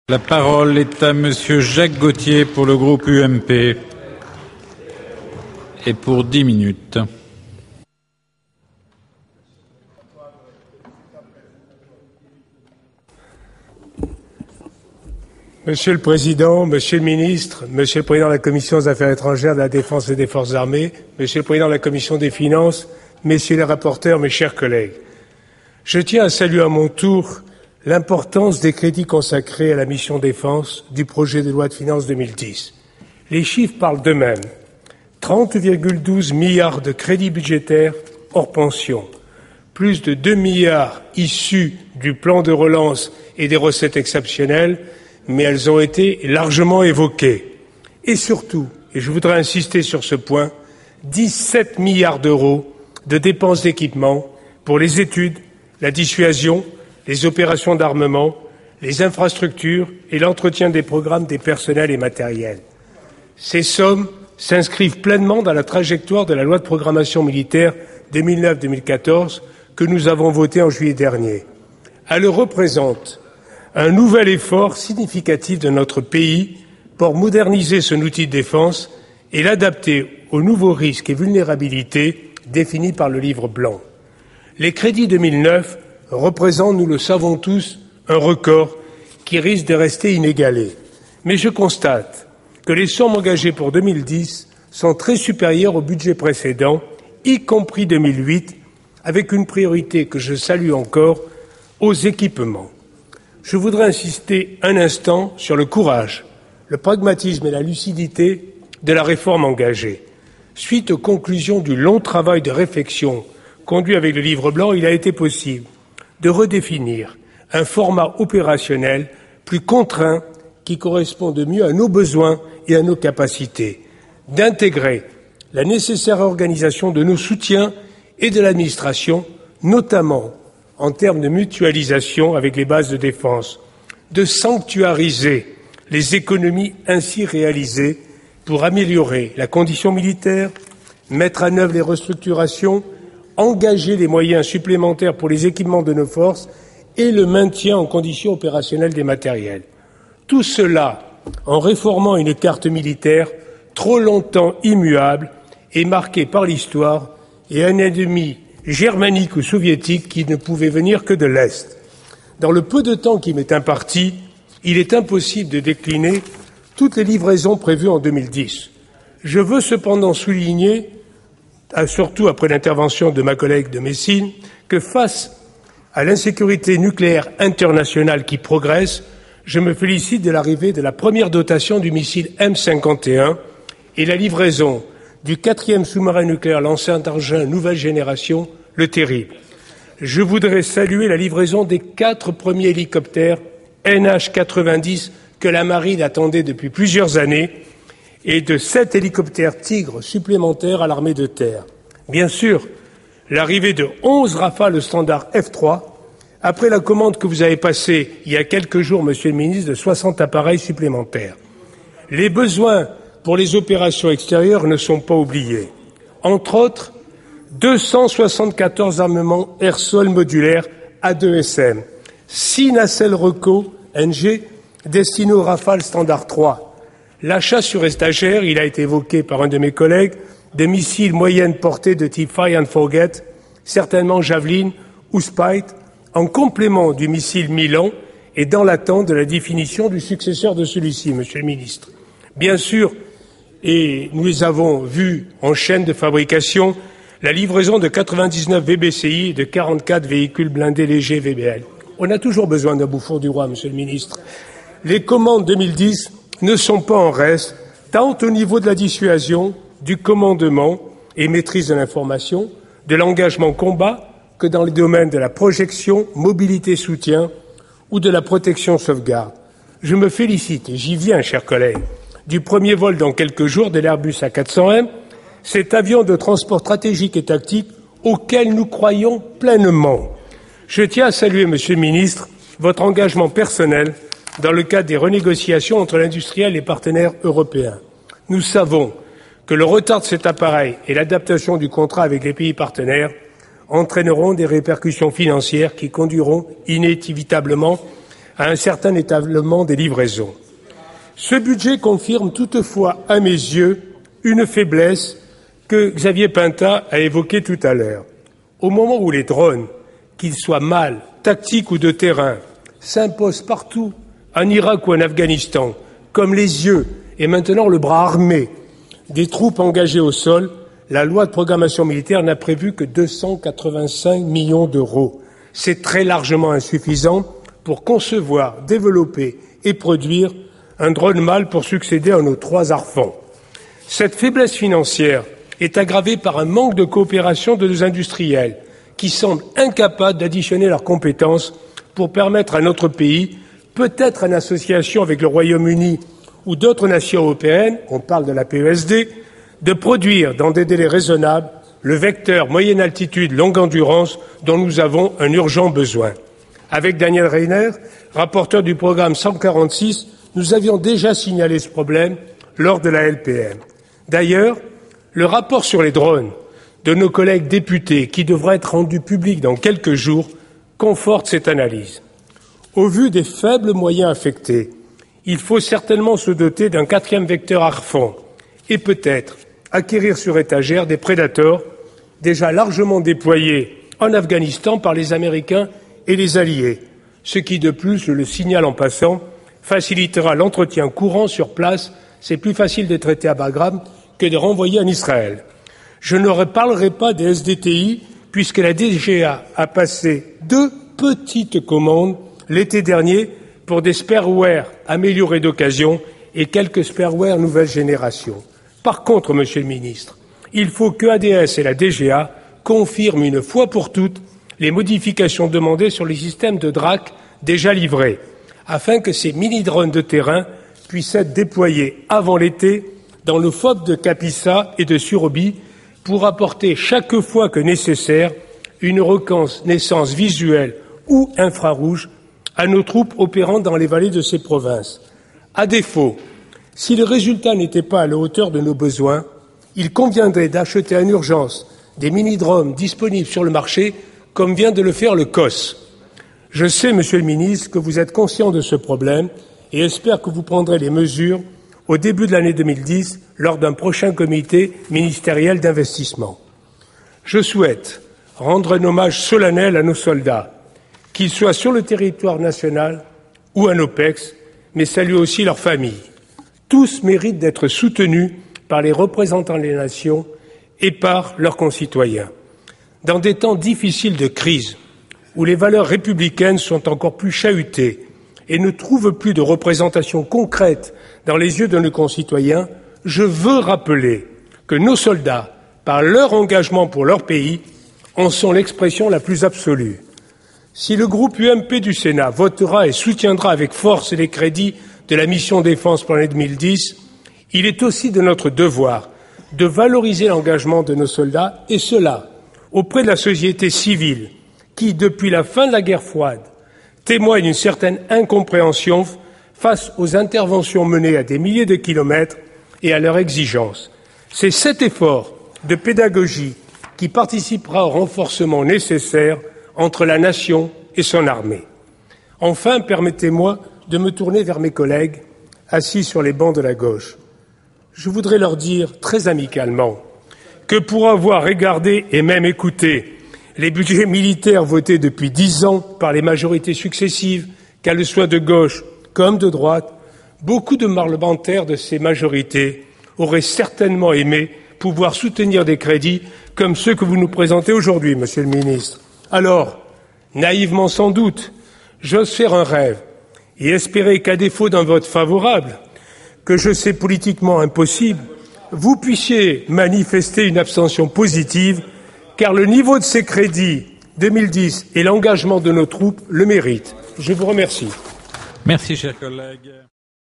La parole est à Monsieur Jacques Gautier pour le groupe UMP et pour 10 minutes. Monsieur le Président, Monsieur le Ministre, Monsieur le Président de la Commission des Affaires étrangères, de la Défense et des Forces armées, Monsieur le Président de la Commission des Finances, Messieurs les rapporteurs, mes chers collègues, je tiens à saluer à mon tour l'importance des crédits consacrés à la mission défense du projet de loi de finances 2010. Les chiffres parlent d'eux-mêmes. 30,12 milliards de crédits budgétaires hors pension, plus de 2 milliards issus du plan de relance et des recettes exceptionnelles, mais elles ont été largement évoquées. Et surtout, et je voudrais insister sur ce point, 17 milliards d'euros de dépenses d'équipement pour les études, la dissuasion, les opérations d'armement, les infrastructures et l'entretien des programmes des personnels et matériels. Ces sommes s'inscrivent pleinement dans la trajectoire de la loi de programmation militaire 2009-2014 que nous avons votée en juillet dernier. Elle représente un nouvel effort significatif de notre pays pour moderniser son outil de défense et l'adapter aux nouveaux risques et vulnérabilités définis par le livre blanc. Les crédits 2009 représente, nous le savons tous, un record qui risque de rester inégalé. Mais je constate que les sommes engagées pour 2010 sont très supérieures au budget précédent, y compris 2008, avec une priorité que je salue encore aux équipements. Je voudrais insister un instant sur le courage, le pragmatisme et la lucidité de la réforme engagée. Suite aux conclusions du long travail de réflexion conduit avec le livre blanc, il a été possible de redéfinir un format opérationnel plus contraint qui corresponde mieux à nos besoins et à nos capacités, d'intégrer la nécessaire organisation de nos soutiens et de l'administration, notamment en termes de mutualisation avec les bases de défense, de sanctuariser les économies ainsi réalisées pour améliorer la condition militaire, mettre en œuvre les restructurations, engager les moyens supplémentaires pour les équipements de nos forces et le maintien en condition opérationnelle des matériels. Tout cela en réformant une carte militaire trop longtemps immuable et marquée par l'histoire et un ennemi germanique ou soviétique qui ne pouvait venir que de l'Est. Dans le peu de temps qui m'est imparti, il est impossible de décliner toutes les livraisons prévues en 2010. Je veux cependant souligner, surtout après l'intervention de ma collègue de Messine, que face à l'insécurité nucléaire internationale qui progresse, je me félicite de l'arrivée de la première dotation du missile M51 et la livraison du 4e sous-marin nucléaire lanceur d'engin nouvelle génération, le Terrible. Je voudrais saluer la livraison des 4 premiers hélicoptères NH-90 que la Marine attendait depuis plusieurs années et de 7 hélicoptères Tigre supplémentaires à l'armée de terre. Bien sûr, l'arrivée de 11 Rafale standard F3, après la commande que vous avez passée il y a quelques jours, Monsieur le Ministre, de 60 appareils supplémentaires. Les besoins pour les opérations extérieures ne sont pas oubliés. Entre autres, 274 armements air-sol modulaires A2SM, 6 nacelles Reco NG destinés aux Rafale standard 3, l'achat sur étagère, il a été évoqué par un de mes collègues, des missiles moyenne portée de type Fire and Forget, certainement Javelin ou Spite, en complément du missile Milan et dans l'attente de la définition du successeur de celui-ci, Monsieur le Ministre. Bien sûr, et nous les avons vus en chaîne de fabrication, la livraison de 99 VBCI et de 44 véhicules blindés légers VBL. On a toujours besoin d'un bouffon du roi, Monsieur le Ministre. Les commandes 2010 ne sont pas en reste, tant au niveau de la dissuasion, du commandement et maîtrise de l'information, de l'engagement combat, que dans les domaines de la projection, mobilité, soutien ou de la protection sauvegarde. Je me félicite, et j'y viens, chers collègues, du premier vol dans quelques jours de l'Airbus A400M, cet avion de transport stratégique et tactique auquel nous croyons pleinement. Je tiens à saluer, Monsieur le Ministre, votre engagement personnel dans le cadre des renégociations entre l'industriel et les partenaires européens. Nous savons que le retard de cet appareil et l'adaptation du contrat avec les pays partenaires entraîneront des répercussions financières qui conduiront inévitablement à un certain étalement des livraisons. Ce budget confirme toutefois, à mes yeux, une faiblesse que Xavier Pintat a évoquée tout à l'heure. Au moment où les drones, qu'ils soient mâles, tactiques ou de terrain, s'imposent partout, en Irak ou en Afghanistan, comme les yeux et maintenant le bras armé des troupes engagées au sol, la loi de programmation militaire n'a prévu que 285 millions d'euros. C'est très largement insuffisant pour concevoir, développer et produire un drone mâle pour succéder à nos 3 Harfang. Cette faiblesse financière est aggravée par un manque de coopération de nos industriels qui semblent incapables d'additionner leurs compétences pour permettre à notre pays, peut-être en association avec le Royaume-Uni ou d'autres nations européennes, on parle de la PESD, de produire dans des délais raisonnables le vecteur moyenne altitude longue endurance dont nous avons un urgent besoin. Avec Daniel Reyner, rapporteur du programme 146, nous avions déjà signalé ce problème lors de la LPM. D'ailleurs, le rapport sur les drones de nos collègues députés, qui devra être rendu public dans quelques jours, conforte cette analyse. Au vu des faibles moyens affectés, il faut certainement se doter d'un 4e vecteur Harfang et peut-être acquérir sur étagère des Predators déjà largement déployés en Afghanistan par les Américains et les Alliés, ce qui, de plus, je le signale en passant, facilitera l'entretien courant sur place. C'est plus facile de traiter à Bagram que de renvoyer en Israël. Je ne reparlerai pas des SDTI, puisque la DGA a passé 2 petites commandes l'été dernier pour des spareware améliorés d'occasion et quelques spareware nouvelle génération. Par contre, Monsieur le Ministre, il faut que ADS et la DGA confirment une fois pour toutes les modifications demandées sur les systèmes de DRAC déjà livrés, afin que ces mini-drones de terrain puissent être déployés avant l'été dans le FOB de Kapisa et de Surobi pour apporter chaque fois que nécessaire une reconnaissance visuelle ou infrarouge à nos troupes opérant dans les vallées de ces provinces. À défaut, si le résultat n'était pas à la hauteur de nos besoins, il conviendrait d'acheter en urgence des mini-drones disponibles sur le marché, comme vient de le faire le COS. Je sais, Monsieur le Ministre, que vous êtes conscient de ce problème et espère que vous prendrez les mesures au début de l'année 2010 lors d'un prochain comité ministériel d'investissement. Je souhaite rendre un hommage solennel à nos soldats, qu'ils soient sur le territoire national ou en OPEX, mais saluer aussi leurs familles. Tous méritent d'être soutenus par les représentants des nations et par leurs concitoyens. Dans des temps difficiles de crise, où les valeurs républicaines sont encore plus chahutées et ne trouvent plus de représentation concrète dans les yeux de nos concitoyens, je veux rappeler que nos soldats, par leur engagement pour leur pays, en sont l'expression la plus absolue. Si le groupe UMP du Sénat votera et soutiendra avec force les crédits de la mission défense pour l'année 2010, il est aussi de notre devoir de valoriser l'engagement de nos soldats, et cela auprès de la société civile qui, depuis la fin de la guerre froide, témoigne une certaine incompréhension face aux interventions menées à des milliers de kilomètres et à leurs exigences. C'est cet effort de pédagogie qui participera au renforcement nécessaire entre la nation et son armée. Enfin, permettez-moi de me tourner vers mes collègues assis sur les bancs de la gauche. Je voudrais leur dire très amicalement que pour avoir regardé et même écouté les budgets militaires votés depuis 10 ans par les majorités successives, qu'elles soient de gauche comme de droite, beaucoup de parlementaires de ces majorités auraient certainement aimé pouvoir soutenir des crédits comme ceux que vous nous présentez aujourd'hui, Monsieur le Ministre. Alors, naïvement sans doute, j'ose faire un rêve et espérer qu'à défaut d'un vote favorable, que je sais politiquement impossible, vous puissiez manifester une abstention positive, car le niveau de ces crédits 2010 et l'engagement de nos troupes le méritent. Je vous remercie. Merci, chers collègues.